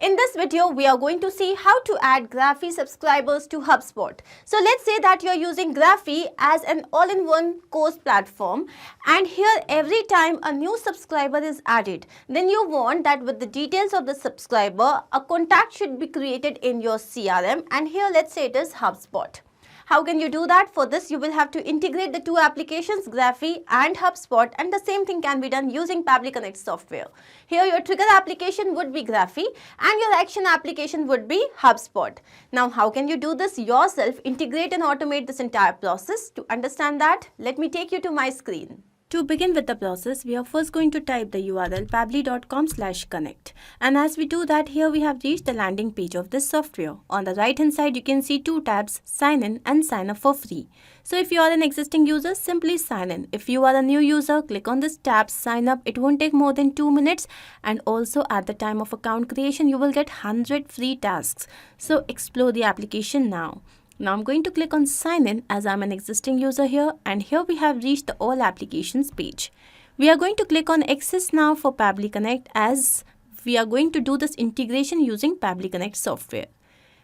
In this video, we are going to see how to add Graphy subscribers to HubSpot. So let's say that you're using Graphy as an all-in-one course platform, and here every time a new subscriber is added, then you want that with the details of the subscriber, a contact should be created in your CRM, and here let's say it is HubSpot. How can you do that? For this, you will have to integrate the two applications, Graphy and HubSpot, and the same thing can be done using Pabbly Connect software. Here, your trigger application would be Graphy and your action application would be HubSpot. Now, how can you do this yourself? Integrate and automate this entire process. To understand that, let me take you to my screen. To begin with the process, we are first going to type the URL pabbly.com/connect, and as we do that, here we have reached the landing page of this software. On the right hand side, you can see two tabs, sign in and sign up for free. So if you are an existing user, simply sign in. If you are a new user, click on this tab, sign up. It won't take more than 2 minutes, and also at the time of account creation, you will get 100 free tasks. So explore the application now. Now I'm going to click on sign in as I'm an existing user here, and here we have reached the all applications page. We are going to click on access now for Pabbly Connect as we are going to do this integration using Pabbly Connect software.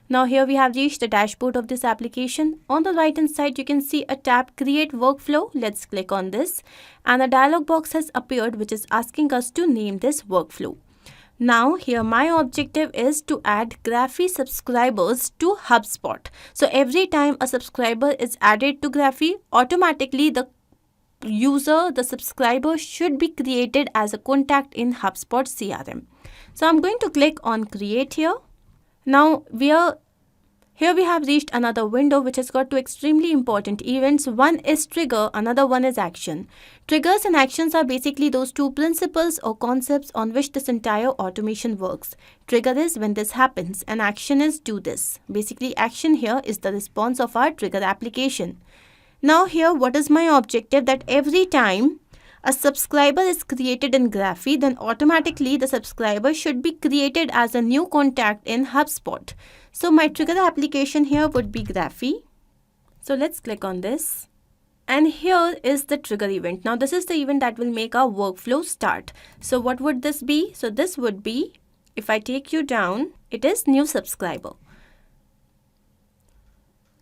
Now here we have reached the dashboard of this application. On the right hand side you can see a tab create workflow. Let's click on this, and a dialog box has appeared which is asking us to name this workflow. Now here my objective is to add Graphy subscribers to HubSpot. So every time a subscriber is added to Graphy, automatically the subscriber should be created as a contact in HubSpot CRM. So I'm going to click on create here. Now here we have reached another window which has got two extremely important events. One is trigger, another one is action. Triggers and actions are basically those two principles or concepts on which this entire automation works. Trigger is when this happens and action is do this. Basically action here is the response of our trigger application. Now here what is my objective? That every time a subscriber is created in Graphy, then automatically the subscriber should be created as a new contact in HubSpot. So my trigger application here would be Graphy. So let's click on this. And here is the trigger event. Now this is the event that will make our workflow start. So what would this be? So this would be, if I take you down, it is new subscriber.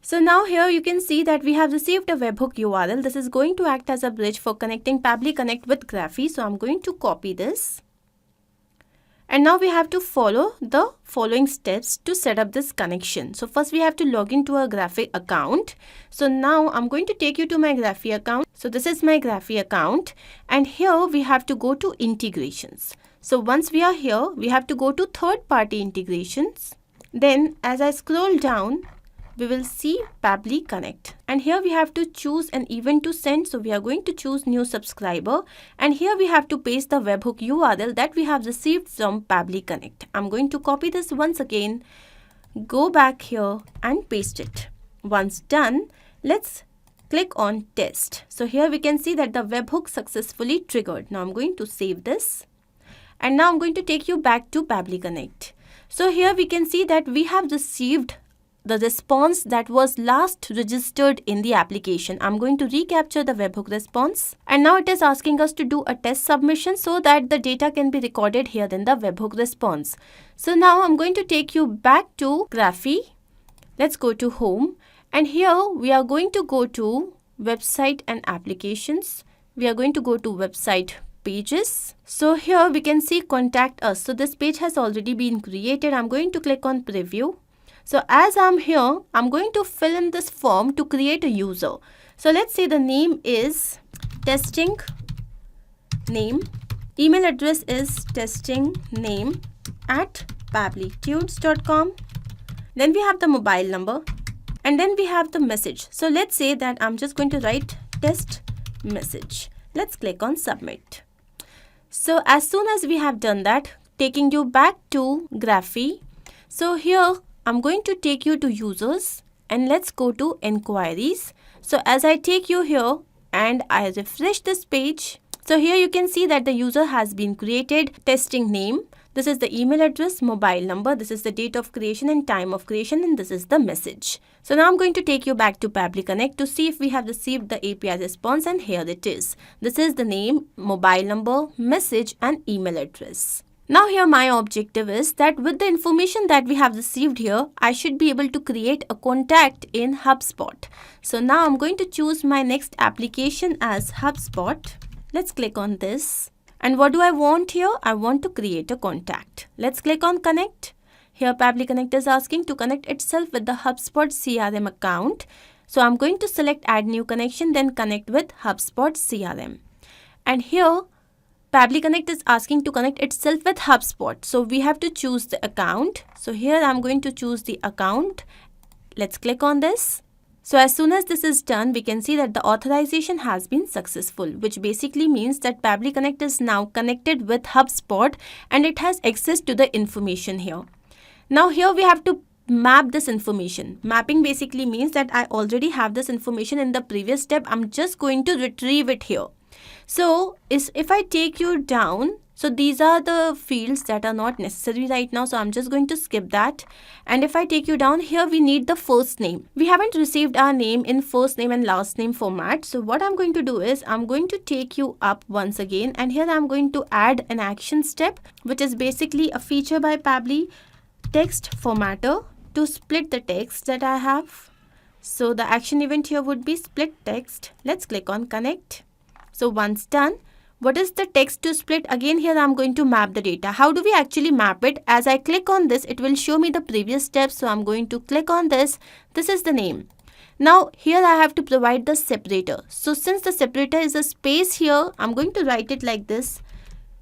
So now here you can see that we have received a webhook URL. This is going to act as a bridge for connecting Pabbly Connect with Graphy. So I'm going to copy this. And now we have to follow the following steps to set up this connection. So first we have to log into a Graphy account. So now I'm going to take you to my Graphy account. So this is my Graphy account, and here we have to go to integrations. So once we are here, we have to go to third-party integrations. Then as I scroll down, we will see Pabbly Connect, and here we have to choose an event to send. So we are going to choose new subscriber, and here we have to paste the webhook URL that we have received from Pabbly Connect. I'm going to copy this once again, go back here and paste it. Once done, let's click on test. So here we can see that the webhook successfully triggered. Now I'm going to save this, and now I'm going to take you back to Pabbly Connect. So here we can see that we have received the response that was last registered in the application. I'm going to recapture the webhook response, and now it is asking us to do a test submission so that the data can be recorded here in the webhook response. So now I'm going to take you back to Graphy. Let's go to home, and here we are going to go to website and applications. We are going to go to website pages. So here we can see contact us. So this page has already been created. I'm going to click on preview. So as I'm here, I'm going to fill in this form to create a user. So let's say the name is testing name. Email address is testingname@pabblytunes.com. Then we have the mobile number, and then we have the message. So let's say that I'm just going to write test message. Let's click on submit. So as soon as we have done that, taking you back to Graphy. So here I'm going to take you to users, and let's go to inquiries. So as I take you here and I refresh this page, so here you can see that the user has been created. Testing name, this is the email address, mobile number, this is the date of creation and time of creation, and this is the message. So now I'm going to take you back to Pabbly Connect to see if we have received the API response, and here it is. This is the name, mobile number, message and email address. Now here my objective is that with the information that we have received here, I should be able to create a contact in HubSpot. So now I'm going to choose my next application as HubSpot. Let's click on this. And what do I want here? I want to create a contact. Let's click on connect. Here Pabbly Connect is asking to connect itself with the HubSpot CRM account. So I'm going to select add new connection, then connect with HubSpot CRM. And here Pabbly Connect is asking to connect itself with HubSpot. So we have to choose the account. So here I'm going to choose the account. Let's click on this. So as soon as this is done, we can see that the authorization has been successful, which basically means that Pabbly Connect is now connected with HubSpot and it has access to the information here. Now here we have to map this information. Mapping basically means that I already have this information in the previous step. I'm just going to retrieve it here. So if I take you down, so these are the fields that are not necessary right now. So I'm just going to skip that. And if I take you down here, we need the first name. We haven't received our name in first name and last name format. So what I'm going to do is I'm going to take you up once again. And here I'm going to add an action step, which is basically a feature by Pabbly text formatter to split the text that I have. So the action event here would be split text. Let's click on connect. So once done, what is the text to split? Again, here I'm going to map the data. How do we actually map it? As I click on this, it will show me the previous steps. So I'm going to click on this. This is the name. Now here I have to provide the separator. So since the separator is a space here, I'm going to write it like this.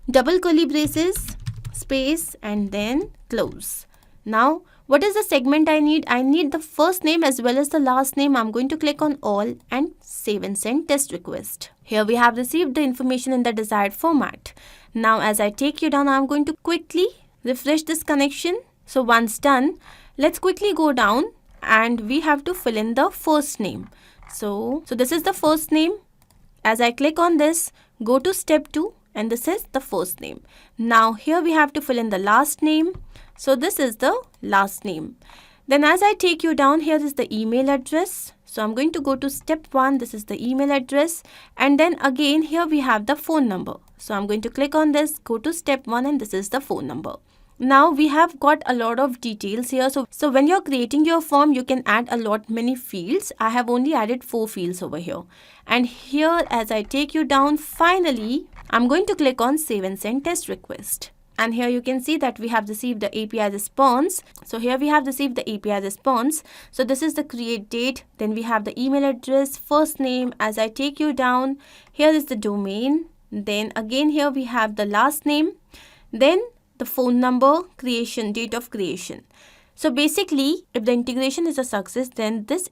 Double curly braces, space, and then close. Now, what is the segment I need? I need the first name as well as the last name. I'm going to click on all and save and send test request. Here we have received the information in the desired format. Now as I take you down, I'm going to quickly refresh this connection. So once done, let's quickly go down and we have to fill in the first name. So this is the first name. As I click on this, go to step 2 and this is the first name. Now here we have to fill in the last name. So this is the last name. Then as I take you down, here is the email address. So I'm going to go to step 1. This is the email address. And then again, here we have the phone number. So I'm going to click on this, go to step 1 and this is the phone number. Now we have got a lot of details here. So when you're creating your form, you can add a lot many fields. I have only added 4 fields over here. And here as I take you down, finally, I'm going to click on save and send test request. And here you can see that we have received the API response. So here we have received the API response. So this is the create date. Then we have the email address, first name. As I take you down, here is the domain. Then again here we have the last name. Then the phone number, creation, date of creation. So basically, if the integration is a success, then with this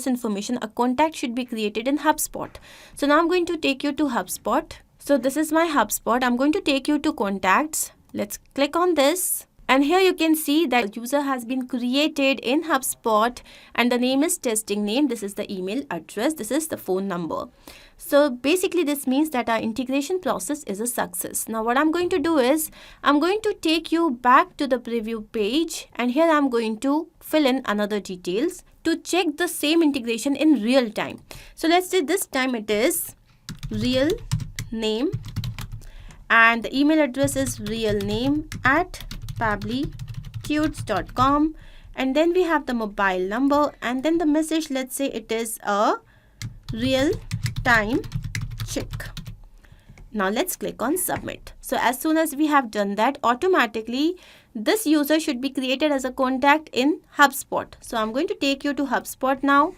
information, a contact should be created in HubSpot. So now I'm going to take you to HubSpot. So this is my HubSpot. I'm going to take you to contacts. Let's click on this. And here you can see that user has been created in HubSpot and the name is testing name. This is the email address. This is the phone number. So basically this means that our integration process is a success. Now what I'm going to do is I'm going to take you back to the preview page and here I'm going to fill in another details to check the same integration in real time. So let's say this time it is real name and the email address is realname@pabblytudes.com and then we have the mobile number and then the message, let's say it is a real time check. Now let's click on submit. So as soon as we have done that, automatically this user should be created as a contact in HubSpot. So I'm going to take you to HubSpot now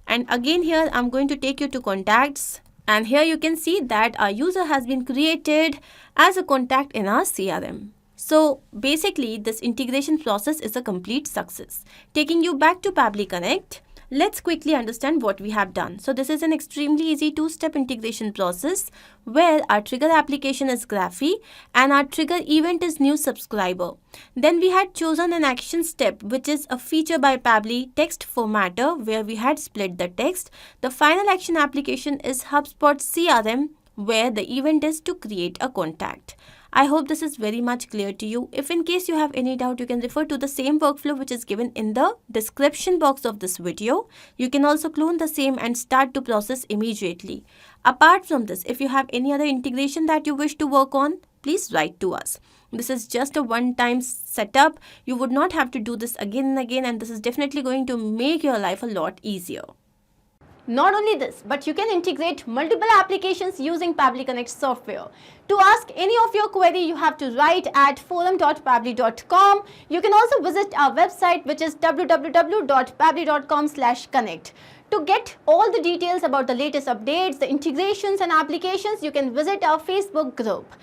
and again here I'm going to take you to contacts. And here you can see that our user has been created as a contact in our CRM. So basically this integration process is a complete success. Taking you back to Pabbly Connect, let's quickly understand what we have done. So this is an extremely easy 2-step integration process where our trigger application is Graphy and our trigger event is new subscriber. Then we had chosen an action step which is a feature by Pabbly text formatter where we had split the text. The final action application is HubSpot CRM where the event is to create a contact. I hope this is very much clear to you. If in case you have any doubt, you can refer to the same workflow which is given in the description box of this video. You can also clone the same and start to process immediately. Apart from this, if you have any other integration that you wish to work on, please write to us. This is just a one-time setup. You would not have to do this again and again, and this is definitely going to make your life a lot easier. Not only this, but you can integrate multiple applications using Pabbly Connect software. To ask any of your query, you have to write at forum.pabbly.com. You can also visit our website, which is www.pabbly.com/connect. To get all the details about the latest updates, the integrations and applications, you can visit our Facebook group.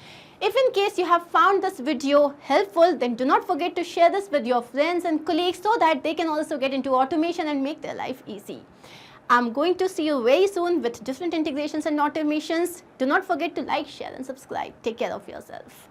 If in case you have found this video helpful, then do not forget to share this with your friends and colleagues so that they can also get into automation and make their life easy. I'm going to see you very soon with different integrations and automations. Do not forget to like, share and subscribe. Take care of yourself.